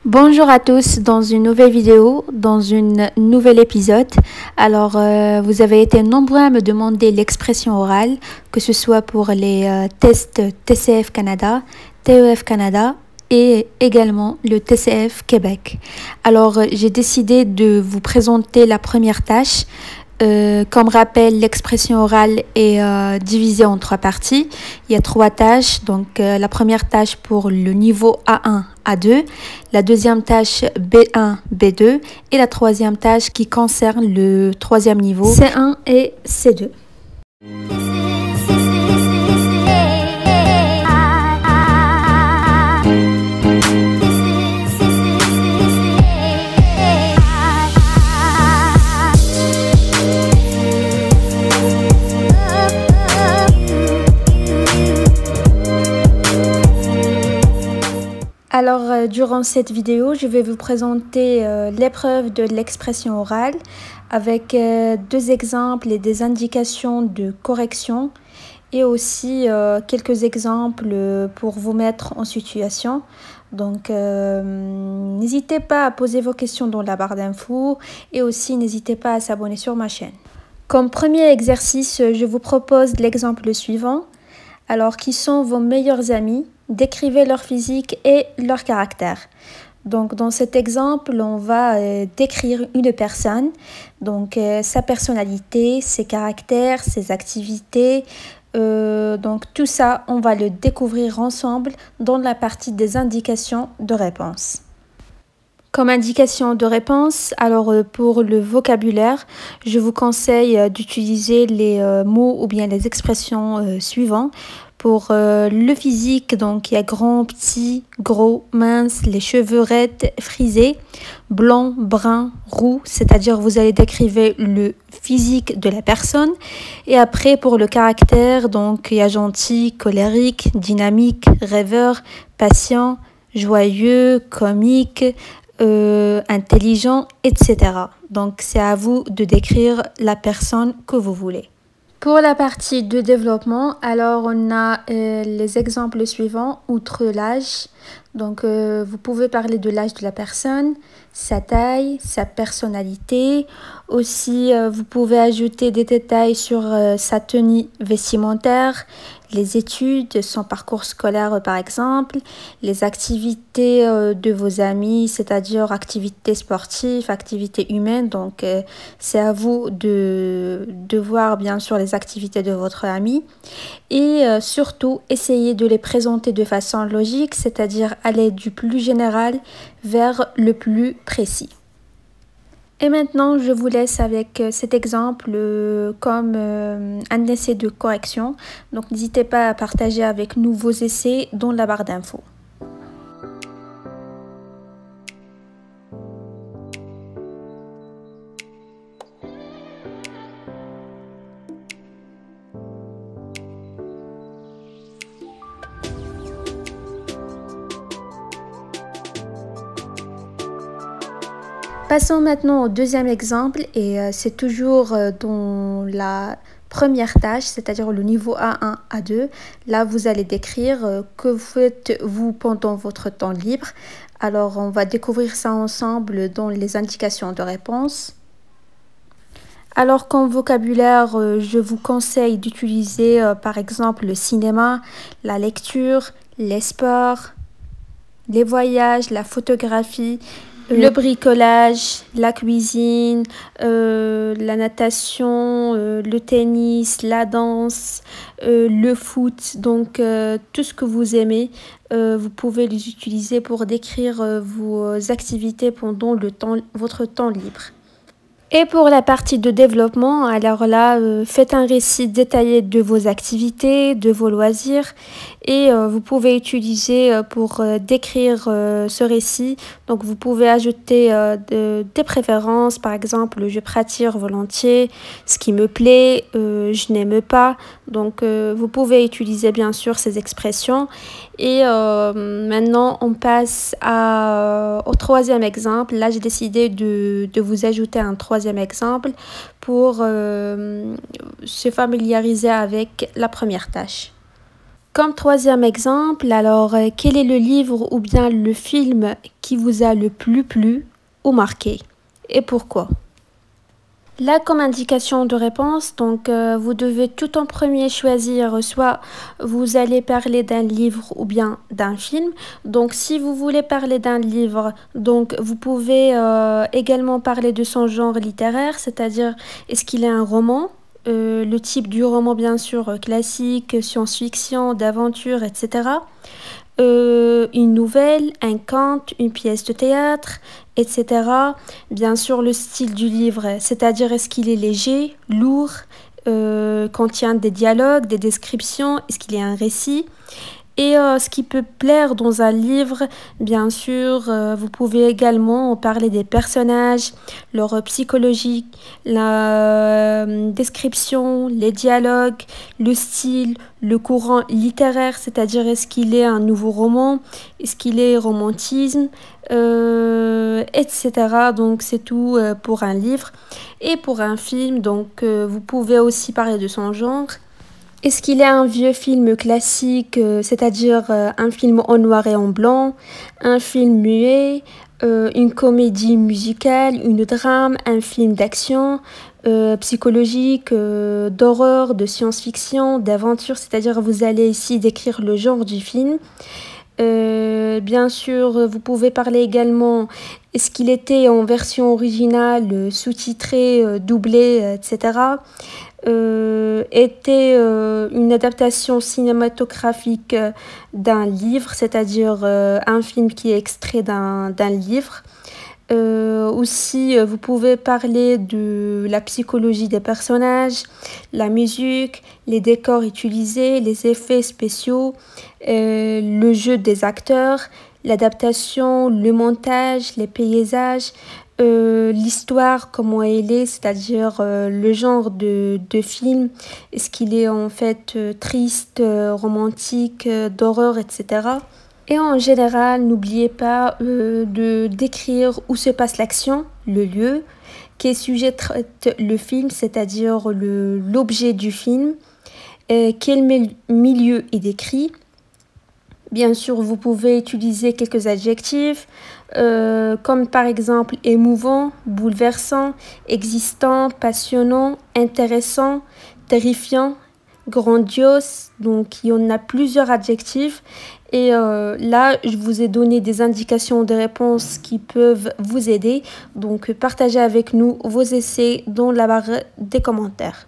Bonjour à tous dans une nouvelle vidéo, dans un nouvel épisode. Alors, vous avez été nombreux à me demander l'expression orale, que ce soit pour les tests TCF Canada, TEF Canada et également le TCF Québec. Alors, j'ai décidé de vous présenter la première tâche. Comme rappel, l'expression orale est divisée en trois parties. Il y a trois tâches. Donc, la première tâche pour le niveau A1, A2, la deuxième tâche B1, B2 et la troisième tâche qui concerne le troisième niveau C1 et C2. Alors, durant cette vidéo, je vais vous présenter l'épreuve de l'expression orale avec deux exemples et des indications de correction et aussi quelques exemples pour vous mettre en situation. Donc, n'hésitez pas à poser vos questions dans la barre d'infos et aussi n'hésitez pas à s'abonner sur ma chaîne. Comme premier exercice, je vous propose l'exemple suivant. Alors, qui sont vos meilleurs amis? Décrivez leur physique et leur caractère. Donc, dans cet exemple, on va décrire une personne, donc sa personnalité, ses caractères, ses activités. Donc, tout ça, on va le découvrir ensemble dans la partie des indications de réponse. Comme indication de réponse, alors pour le vocabulaire, je vous conseille d'utiliser les mots ou bien les expressions suivantes. Pour le physique, donc il y a grand, petit, gros, mince, les cheveux raides, frisés, blanc, brun, roux, c'est-à-dire vous allez décrire le physique de la personne. Et après pour le caractère, donc il y a gentil, colérique, dynamique, rêveur, patient, joyeux, comique, intelligent, etc. Donc c'est à vous de décrire la personne que vous voulez. Pour la partie de développement, alors on a les exemples suivants, outre l'âge. Donc vous pouvez parler de l'âge de la personne, sa taille, sa personnalité. Aussi, vous pouvez ajouter des détails sur sa tenue vestimentaire, les études, son parcours scolaire par exemple, les activités de vos amis, c'est-à-dire activités sportives, activités humaines. Donc, c'est à vous de voir bien sûr les activités de votre ami. Et surtout, essayez de les présenter de façon logique, c'est-à-dire aller du plus général vers le plus précis. Et maintenant, je vous laisse avec cet exemple comme un essai de correction. Donc, n'hésitez pas à partager avec nous vos essais dans la barre d'infos. Passons maintenant au deuxième exemple et c'est toujours dans la première tâche, c'est-à-dire le niveau A1, A2. Là, vous allez décrire que faites-vous pendant votre temps libre. Alors, on va découvrir ça ensemble dans les indications de réponse. Alors, comme vocabulaire, je vous conseille d'utiliser par exemple le cinéma, la lecture, les sports, les voyages, la photographie, le bricolage, la cuisine, la natation, le tennis, la danse, le foot. Donc, tout ce que vous aimez, vous pouvez les utiliser pour décrire vos activités pendant votre temps libre. Et pour la partie de développement, alors là, faites un récit détaillé de vos activités, de vos loisirs et vous pouvez utiliser pour décrire ce récit. Donc, vous pouvez ajouter des préférences, par exemple, je pratique volontiers, ce qui me plaît, je n'aime pas. Donc, vous pouvez utiliser bien sûr ces expressions. Et maintenant, on passe au troisième exemple. Là, j'ai décidé de vous ajouter un troisième exemple pour se familiariser avec la première tâche. Comme troisième exemple, alors quel est le livre ou bien le film qui vous a le plus plu ou marqué et pourquoi? Là, comme indication de réponse, donc vous devez tout en premier choisir soit vous allez parler d'un livre ou bien d'un film. Donc, si vous voulez parler d'un livre, donc vous pouvez également parler de son genre littéraire, c'est-à-dire est-ce qu'il est un roman? Le type du roman, bien sûr, classique, science-fiction, d'aventure, etc. Une nouvelle, un conte, une pièce de théâtre, etc. Bien sûr, le style du livre, c'est-à-dire est-ce qu'il est léger, lourd, contient des dialogues, des descriptions, est-ce qu'il est un récit? Et ce qui peut plaire dans un livre, bien sûr, vous pouvez également parler des personnages, leur psychologie, la description, les dialogues, le style, le courant littéraire, c'est-à-dire est-ce qu'il est un nouveau roman, est-ce qu'il est romantisme, etc. Donc c'est tout pour un livre. Et pour un film, donc vous pouvez aussi parler de son genre. Est-ce qu'il est un vieux film classique, c'est-à-dire un film en noir et en blanc, un film muet, une comédie musicale, une drame, un film d'action, psychologique, d'horreur, de science-fiction, d'aventure, c'est-à-dire vous allez ici décrire le genre du film. Bien sûr, vous pouvez parler également, est-ce qu'il était en version originale, sous-titré, doublé, etc. Était une adaptation cinématographique d'un livre, c'est-à-dire un film qui est extrait d'un livre. Aussi, vous pouvez parler de la psychologie des personnages, la musique, les décors utilisés, les effets spéciaux, le jeu des acteurs, l'adaptation, le montage, les paysages, l'histoire, comment elle est, c'est-à-dire le genre de film, est-ce qu'il est en fait triste, romantique, d'horreur, etc. Et en général, n'oubliez pas de décrire où se passe l'action, le lieu, quel sujet traite le film, c'est-à-dire l'objet du film, quel milieu est décrit. Bien sûr, vous pouvez utiliser quelques adjectifs, comme par exemple émouvant, bouleversant, existant, passionnant, intéressant, terrifiant, grandiose. Donc, il y en a plusieurs adjectifs. Et là, je vous ai donné des indications de réponses qui peuvent vous aider. Donc, partagez avec nous vos essais dans la barre des commentaires.